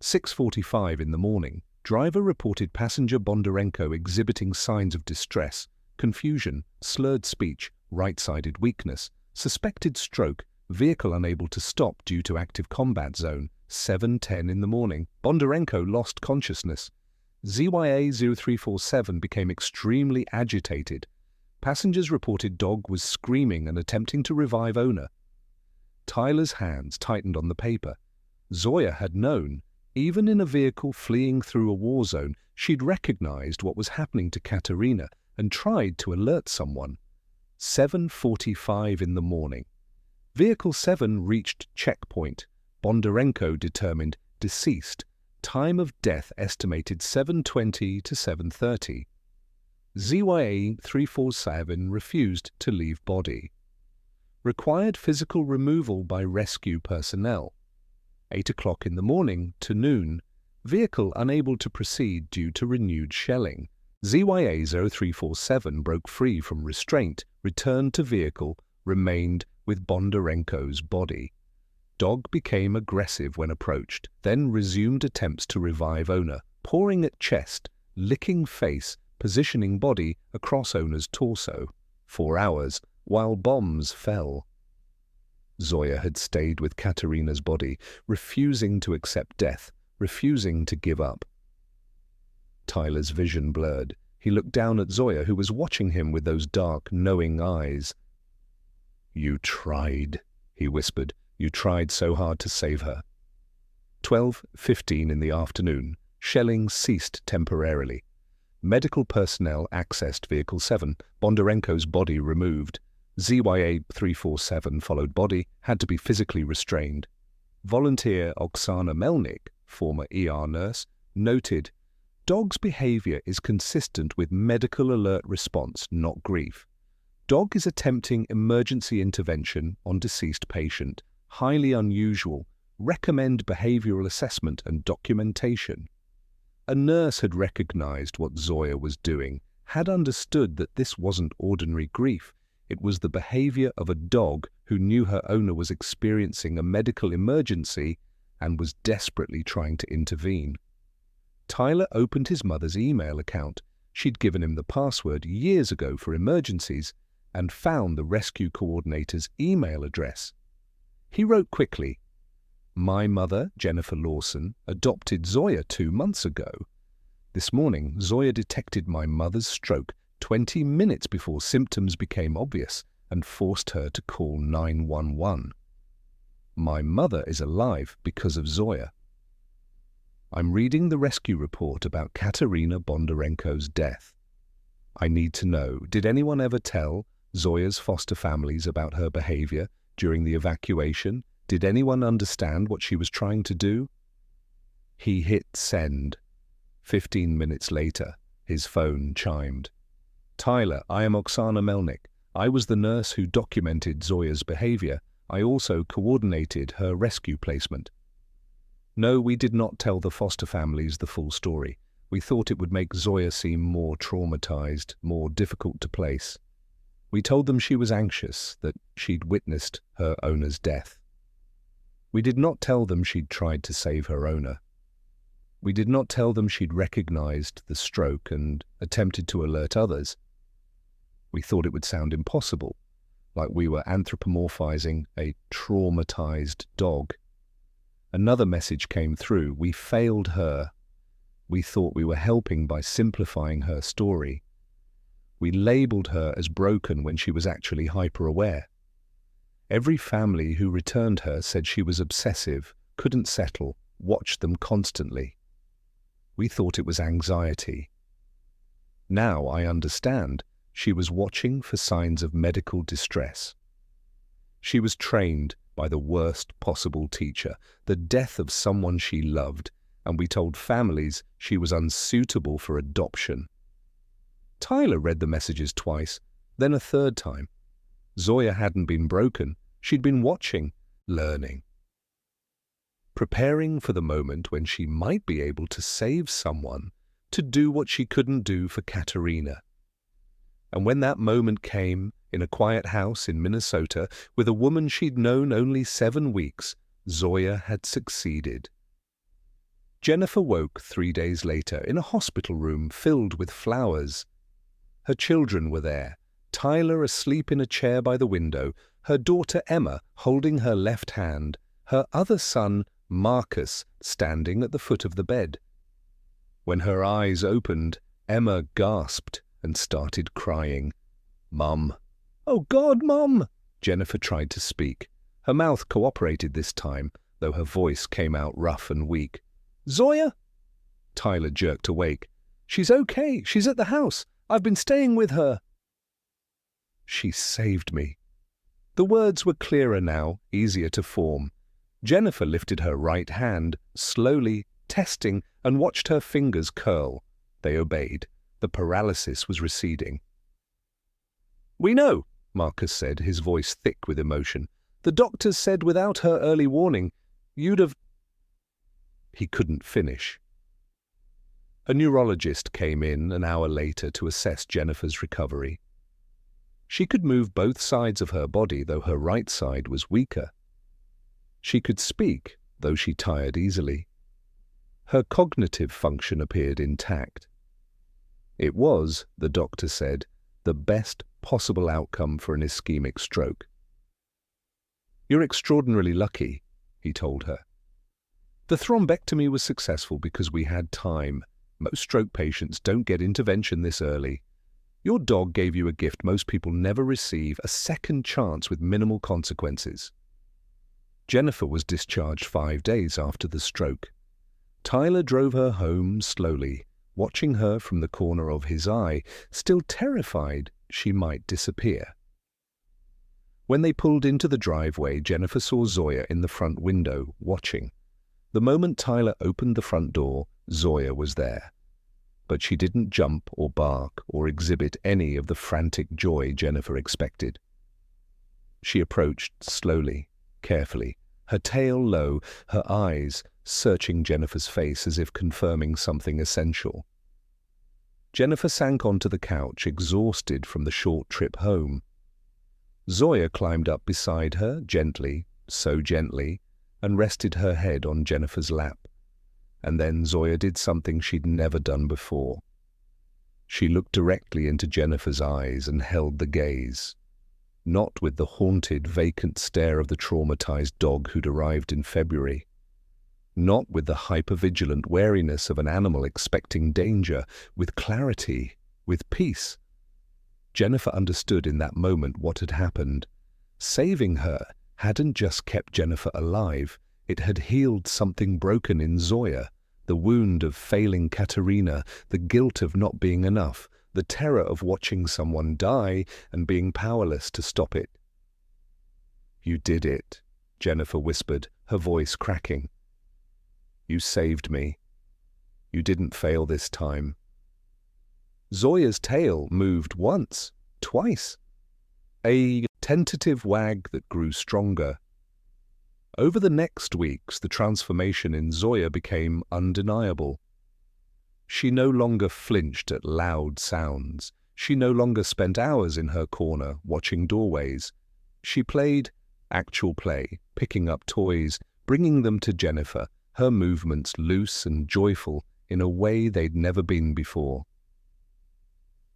6:45 in the morning, driver reported passenger Bondarenko exhibiting signs of distress, confusion, slurred speech, right-sided weakness, suspected stroke, vehicle unable to stop due to active combat zone. 7:10 in the morning, Bondarenko lost consciousness. ZYA 0347 became extremely agitated. Passengers reported dog was screaming and attempting to revive owner. Tyler's hands tightened on the paper. Zoya had known. Even in a vehicle fleeing through a war zone, she'd recognized what was happening to Katerina and tried to alert someone. 7:45 in the morning. Vehicle 7 reached checkpoint. Bondarenko determined deceased. Time of death estimated 7:20 to 7:30. ZYA 347 refused to leave body. Required physical removal by rescue personnel. 8 o'clock in the morning to noon. Vehicle unable to proceed due to renewed shelling. ZYA 0347 broke free from restraint, returned to vehicle, remained with Bondarenko's body. Dog became aggressive when approached, then resumed attempts to revive owner, pawing at chest, licking face, positioning body across owner's torso. 4 hours, while bombs fell. Zoya had stayed with Katerina's body, refusing to accept death, refusing to give up. Tyler's vision blurred. He looked down at Zoya, who was watching him with those dark, knowing eyes. "You tried," he whispered. "You tried so hard to save her." 12:15 in the afternoon. Shelling ceased temporarily. Medical personnel accessed Vehicle 7, Bondarenko's body removed. ZYA 347 followed body had to be physically restrained. Volunteer Oksana Melnik, former ER nurse, noted, "Dog's behavior is consistent with medical alert response, not grief. Dog is attempting emergency intervention on deceased patient. Highly unusual. Recommend behavioral assessment and documentation." A nurse had recognized what Zoya was doing, had understood that this wasn't ordinary grief. It was the behavior of a dog who knew her owner was experiencing a medical emergency and was desperately trying to intervene. Tyler opened his mother's email account. She'd given him the password years ago for emergencies and found the rescue coordinator's email address. He wrote quickly, "My mother, Jennifer Lawson, adopted Zoya 2 months ago. This morning, Zoya detected my mother's stroke 20 minutes before symptoms became obvious and forced her to call 911. My mother is alive because of Zoya. I'm reading the rescue report about Katerina Bondarenko's death. I need to know, did anyone ever tell Zoya's foster families about her behavior during the evacuation? Did anyone understand what she was trying to do?" He hit send. 15 minutes later, his phone chimed. "Tyler, I am Oksana Melnik. I was the nurse who documented Zoya's behavior. I also coordinated her rescue placement." "No, we did not tell the foster families the full story. We thought it would make Zoya seem more traumatized, more difficult to place. We told them she was anxious, that she'd witnessed her owner's death. We did not tell them she'd tried to save her owner. We did not tell them she'd recognized the stroke and attempted to alert others. We thought it would sound impossible, like we were anthropomorphizing a traumatized dog. Another message came through. We failed her. We thought we were helping by simplifying her story. We labeled her as broken when she was actually hyper-aware. Every family who returned her said she was obsessive, couldn't settle, watched them constantly. We thought it was anxiety. Now I understand. She was watching for signs of medical distress. She was trained by the worst possible teacher, the death of someone she loved, and we told families she was unsuitable for adoption." Tyler read the messages twice, then a third time. Zoya hadn't been broken. She'd been watching, learning, preparing for the moment when she might be able to save someone, to do what she couldn't do for Katerina. And when that moment came, in a quiet house in Minnesota, with a woman she'd known only 7 weeks, Zoya had succeeded. Jennifer woke 3 days later in a hospital room filled with flowers. Her children were there, Tyler asleep in a chair by the window, her daughter Emma holding her left hand, her other son, Marcus, standing at the foot of the bed. When her eyes opened, Emma gasped and started crying. "Mum." "Oh God, Mum!" Jennifer tried to speak. Her mouth cooperated this time, though her voice came out rough and weak. "Zoya?" Tyler jerked awake. "She's okay. She's at the house. I've been staying with her." "She saved me." The words were clearer now, easier to form. Jennifer lifted her right hand, slowly, testing, and watched her fingers curl. They obeyed. The paralysis was receding. "We know," Marcus said, his voice thick with emotion. "The doctors said without her early warning, you'd have—" He couldn't finish. A neurologist came in an hour later to assess Jennifer's recovery. She could move both sides of her body, though her right side was weaker. She could speak, though she tired easily. Her cognitive function appeared intact. It was, the doctor said, the best possible outcome for an ischemic stroke. "You're extraordinarily lucky," he told her. "The thrombectomy was successful because we had time. Most stroke patients don't get intervention this early. Your dog gave you a gift most people never receive, a second chance with minimal consequences." Jennifer was discharged 5 days after the stroke. Tyler drove her home slowly, watching her from the corner of his eye, still terrified she might disappear. When they pulled into the driveway, Jennifer saw Zoya in the front window, watching. The moment Tyler opened the front door, Zoya was there. But she didn't jump or bark or exhibit any of the frantic joy Jennifer expected. She approached slowly, carefully, her tail low, her eyes searching Jennifer's face as if confirming something essential. Jennifer sank onto the couch, exhausted from the short trip home. Zoya climbed up beside her, gently, so gently, and rested her head on Jennifer's lap. And then Zoya did something she'd never done before. She looked directly into Jennifer's eyes and held the gaze. Not with the haunted, vacant stare of the traumatized dog who'd arrived in February. Not with the hypervigilant wariness of an animal expecting danger, with clarity, with peace. Jennifer understood in that moment what had happened. Saving her hadn't just kept Jennifer alive, it had healed something broken in Zoya, the wound of failing Katerina, the guilt of not being enough, the terror of watching someone die and being powerless to stop it. "You did it," Jennifer whispered, her voice cracking. "You saved me. You didn't fail this time." Zoya's tail moved once, twice. A tentative wag that grew stronger. Over the next weeks, the transformation in Zoya became undeniable. She no longer flinched at loud sounds. She no longer spent hours in her corner, watching doorways. She played actual play, picking up toys, bringing them to Jennifer, her movements loose and joyful in a way they'd never been before.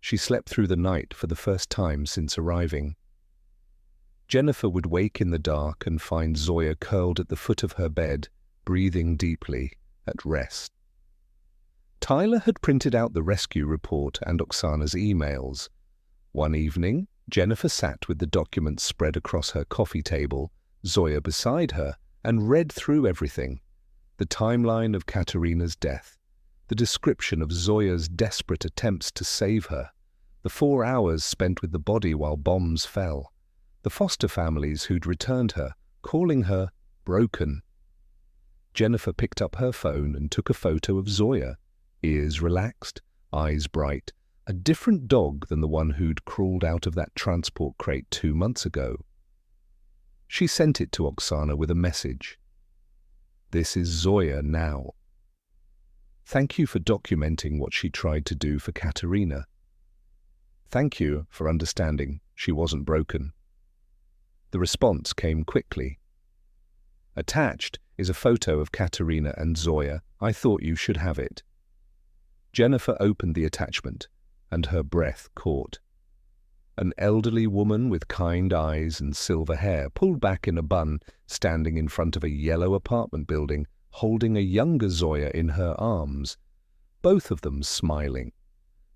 She slept through the night for the first time since arriving. Jennifer would wake in the dark and find Zoya curled at the foot of her bed, breathing deeply, at rest. Tyler had printed out the rescue report and Oksana's emails. One evening, Jennifer sat with the documents spread across her coffee table, Zoya beside her, and read through everything. The timeline of Katerina's death, the description of Zoya's desperate attempts to save her, the 4 hours spent with the body while bombs fell, the foster families who'd returned her, calling her broken. Jennifer picked up her phone and took a photo of Zoya, ears relaxed, eyes bright, a different dog than the one who'd crawled out of that transport crate 2 months ago. She sent it to Oksana with a message. "This is Zoya now. Thank you for documenting what she tried to do for Katerina. Thank you for understanding she wasn't broken." The response came quickly. "Attached is a photo of Katerina and Zoya. I thought you should have it." Jennifer opened the attachment, and her breath caught. An elderly woman with kind eyes and silver hair, pulled back in a bun, standing in front of a yellow apartment building, holding a younger Zoya in her arms, both of them smiling.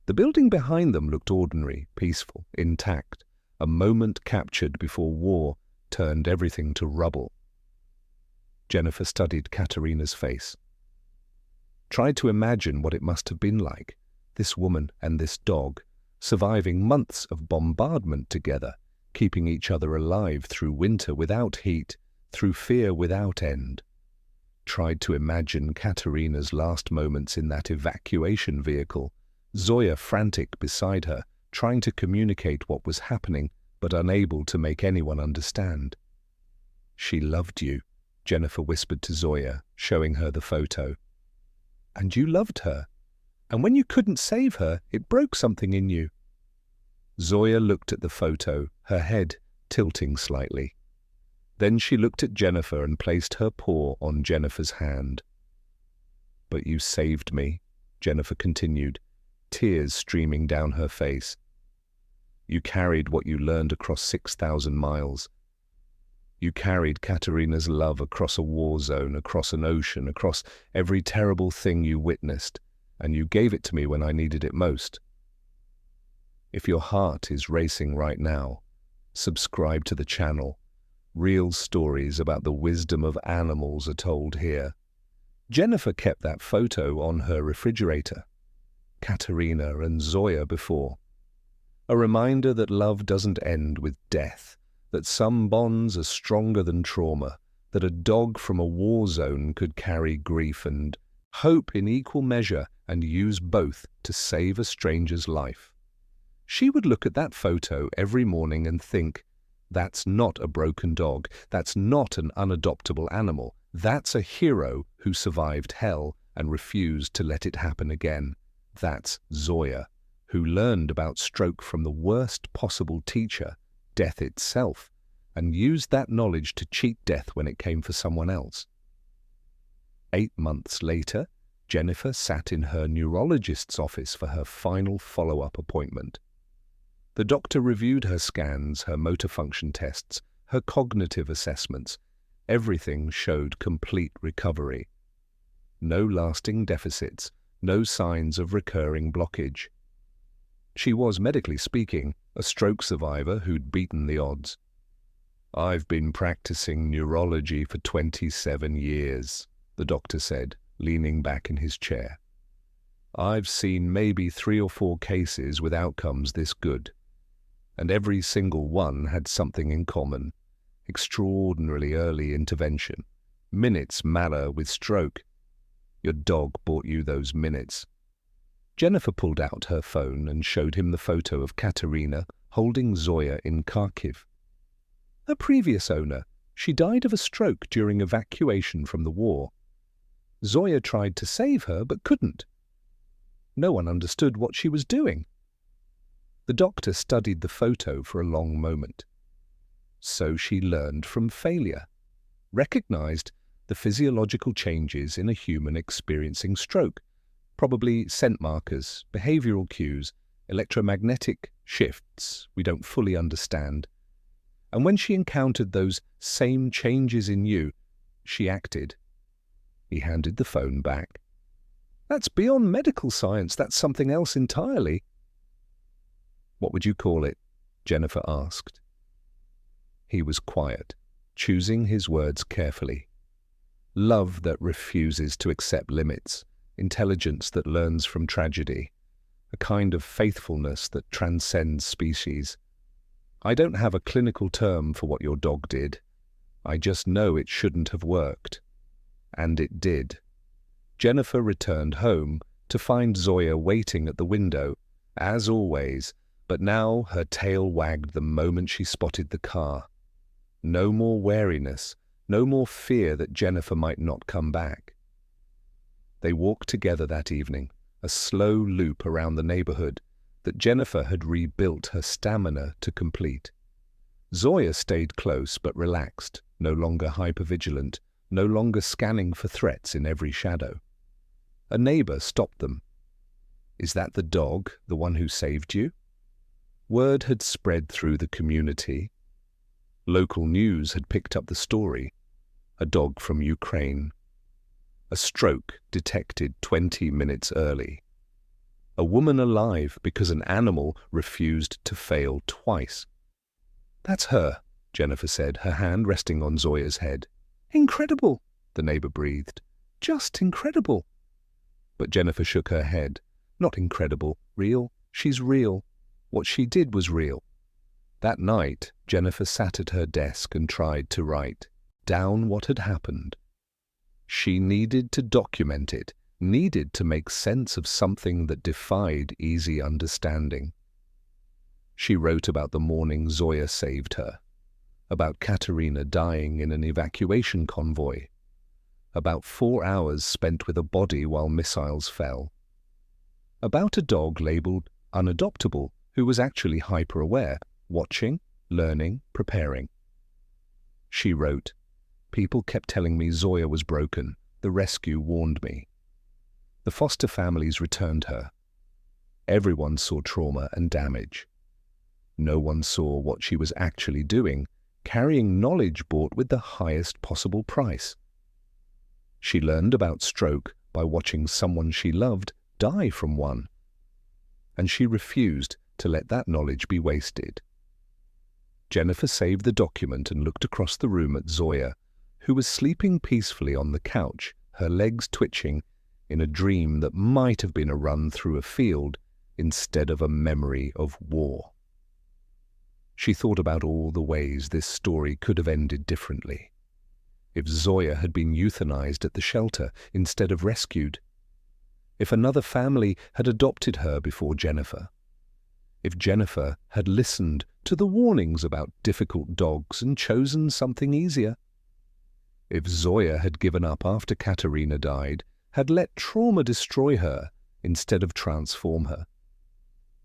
The building behind them looked ordinary, peaceful, intact, a moment captured before war turned everything to rubble. Jennifer studied Katerina's face. Tried to imagine what it must have been like, this woman and this dog, surviving months of bombardment together, keeping each other alive through winter without heat, through fear without end. Tried to imagine Katerina's last moments in that evacuation vehicle, Zoya frantic beside her, trying to communicate what was happening, but unable to make anyone understand. "She loved you," Jennifer whispered to Zoya, showing her the photo. "And you loved her. And when you couldn't save her, it broke something in you." Zoya looked at the photo, her head tilting slightly. Then she looked at Jennifer and placed her paw on Jennifer's hand. "But you saved me," Jennifer continued. tears streaming down her face. You carried what you learned across 6,000 miles. You carried Katerina's love across a war zone, across an ocean, across every terrible thing you witnessed, and you gave it to me when I needed it most. If your heart is racing right now, subscribe to the channel. Real stories about the wisdom of animals are told here. Jennifer kept that photo on her refrigerator. Katerina and Zoya before. A reminder that love doesn't end with death, that some bonds are stronger than trauma, that a dog from a war zone could carry grief and hope in equal measure and use both to save a stranger's life. She would look at that photo every morning and think, that's not a broken dog, that's not an unadoptable animal, that's a hero who survived hell and refused to let it happen again. That's Zoya, who learned about stroke from the worst possible teacher, death itself, and used that knowledge to cheat death when it came for someone else. 8 months later, Jennifer sat in her neurologist's office for her final follow-up appointment. The doctor reviewed her scans, her motor function tests, her cognitive assessments. Everything showed complete recovery. No lasting deficits, no signs of recurring blockage. She was, medically speaking, a stroke survivor who'd beaten the odds. "I've been practicing neurology for 27 years, the doctor said, leaning back in his chair. "I've seen maybe 3 or 4 cases with outcomes this good. And every single one had something in common. Extraordinarily early intervention. Minutes matter with stroke. Your dog bought you those minutes." Jennifer pulled out her phone and showed him the photo of Katerina holding Zoya in Kharkiv. Her previous owner, she died of a stroke during evacuation from the war. Zoya tried to save her but couldn't. No one understood what she was doing. The doctor studied the photo for a long moment. So she learned from failure, recognized the physiological changes in a human experiencing stroke, probably scent markers, behavioral cues, electromagnetic shifts we don't fully understand. And when she encountered those same changes in you, she acted. He handed the phone back. "That's beyond medical science. That's something else entirely." "What would you call it?" Jennifer asked. He was quiet, choosing his words carefully. Love that refuses to accept limits, intelligence that learns from tragedy, a kind of faithfulness that transcends species. "I don't have a clinical term for what your dog did. I just know it shouldn't have worked." And it did. Jennifer returned home to find Zoya waiting at the window, as always, but now her tail wagged the moment she spotted the car. No more wariness, no more fear that Jennifer might not come back. They walked together that evening, a slow loop around the neighborhood that Jennifer had rebuilt her stamina to complete. Zoya stayed close but relaxed, no longer hypervigilant, no longer scanning for threats in every shadow. A neighbor stopped them. "Is that the dog, the one who saved you?" Word had spread through the community. Local news had picked up the story. A dog from Ukraine. A stroke detected 20 minutes early. A woman alive because an animal refused to fail twice. "That's her," Jennifer said, her hand resting on Zoya's head. "Incredible," the neighbor breathed. "Just incredible." But Jennifer shook her head. "Not incredible. Real. She's real. What she did was real." That night, Jennifer sat at her desk and tried to write down what had happened. She needed to document it, needed to make sense of something that defied easy understanding. She wrote about the morning Zoya saved her, about Katerina dying in an evacuation convoy, about 4 hours spent with a body while missiles fell, about a dog labeled Unadoptable who was actually hyper-aware, watching, learning, preparing. She wrote, "People kept telling me Zoya was broken. The rescue warned me. The foster families returned her. Everyone saw trauma and damage. No one saw what she was actually doing, carrying knowledge bought with the highest possible price. She learned about stroke by watching someone she loved die from one, and she refused to let that knowledge be wasted. Jennifer saved the document and looked across the room at Zoya, who was sleeping peacefully on the couch, her legs twitching, in a dream that might have been a run through a field instead of a memory of war. She thought about all the ways this story could have ended differently. If Zoya had been euthanized at the shelter instead of rescued. If another family had adopted her before Jennifer. If Jennifer had listened to the warnings about difficult dogs and chosen something easier. If Zoya had given up after Katerina died, had let trauma destroy her instead of transform her.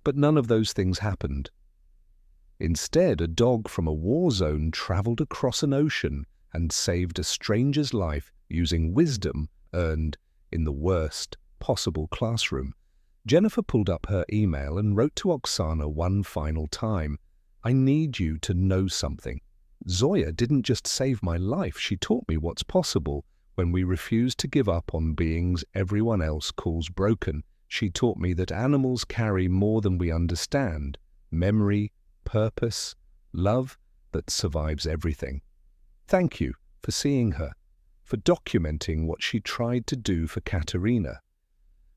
But none of those things happened. Instead, a dog from a war zone traveled across an ocean and saved a stranger's life using wisdom earned in the worst possible classroom. Jennifer pulled up her email and wrote to Oksana one final time, "I need you to know something. Zoya didn't just save my life, she taught me what's possible. When we refuse to give up on beings everyone else calls broken, she taught me that animals carry more than we understand, memory, purpose, love that survives everything. Thank you for seeing her, for documenting what she tried to do for Katerina,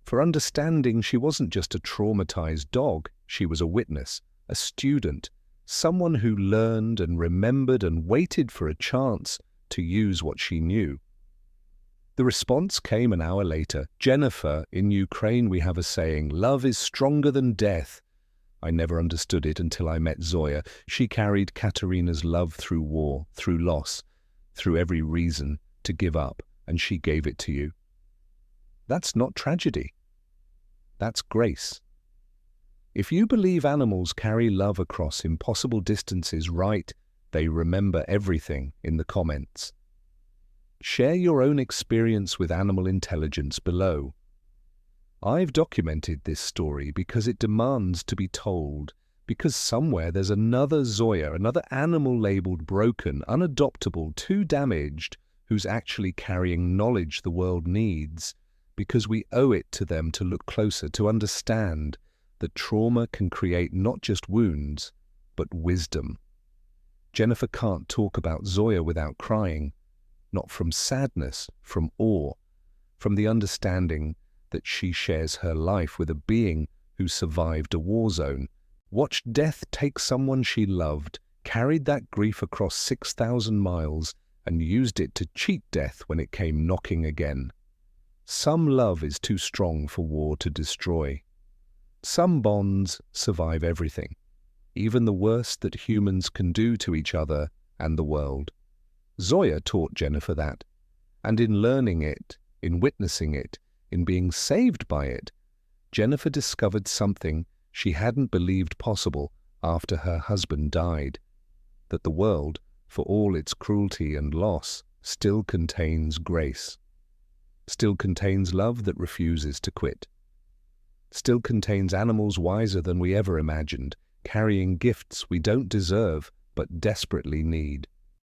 for understanding she wasn't just a traumatized dog, she was a witness, a student, someone who learned and remembered and waited for a chance to use what she knew." The response came an hour later. "Jennifer, in Ukraine we have a saying, love is stronger than death. I never understood it until I met Zoya. She carried Katerina's love through war, through loss, through every reason to give up, and she gave it to you. That's not tragedy. That's grace. If you believe animals carry love across impossible distances, write, 'They remember everything' in the comments. Share your own experience with animal intelligence below. I've documented this story because it demands to be told, because somewhere there's another Zoya, another animal labeled broken, unadoptable, too damaged, who's actually carrying knowledge the world needs, because we owe it to them to look closer, to understand that trauma can create not just wounds, but wisdom. Jennifer can't talk about Zoya without crying, not from sadness, from awe, from the understanding that she shares her life with a being who survived a war zone, watched death take someone she loved, carried that grief across 6,000 miles, and used it to cheat death when it came knocking again. Some love is too strong for war to destroy. Some bonds survive everything, even the worst that humans can do to each other and the world. Zoya taught Jennifer that, and in learning it, in witnessing it, in being saved by it, Jennifer discovered something she hadn't believed possible after her husband died, that the world, for all its cruelty and loss, still contains grace, still contains love that refuses to quit, still contains animals wiser than we ever imagined, carrying gifts we don't deserve but desperately need.